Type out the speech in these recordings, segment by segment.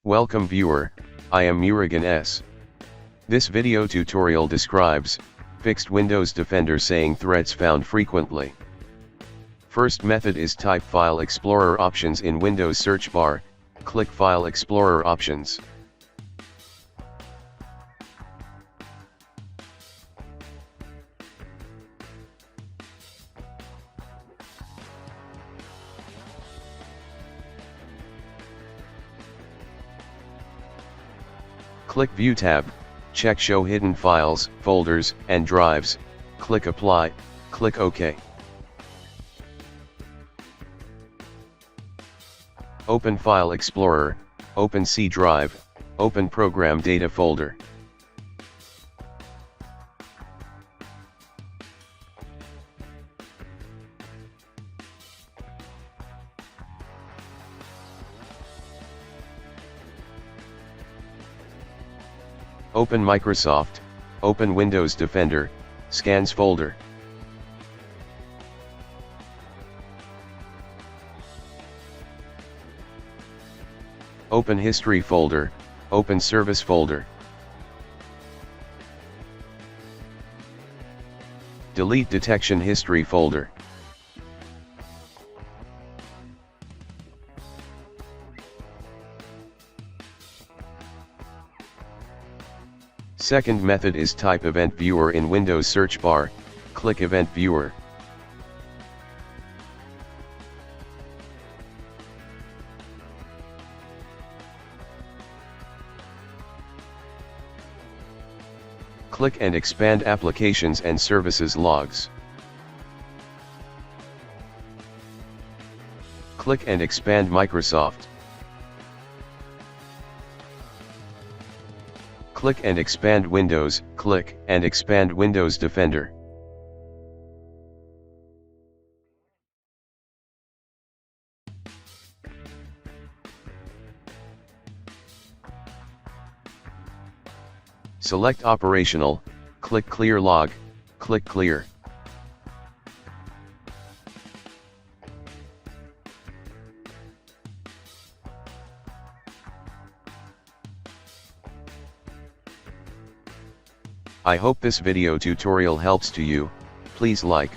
Welcome viewer, I am Murugan S. This video tutorial describes fixed Windows Defender saying threats found frequently. First method is type File Explorer options in Windows search bar, click File Explorer options. Click View tab, check Show Hidden Files, Folders, and Drives, click Apply, click OK. Open File Explorer, open C Drive, open Program Data folder. Open Microsoft, open Windows Defender, Scans folder. Open History folder, open Service folder. Delete Detection History folder. Second method is type Event Viewer in Windows search bar, click Event Viewer. Click and expand Applications and Services logs. Click and expand Microsoft. Click and expand Windows, click and expand Windows Defender. Select Operational, click Clear Log, click Clear. I hope this video tutorial helps to you. Please like,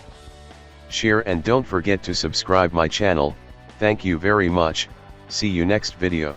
share and don't forget to subscribe my channel. Thank you very much. See you next video.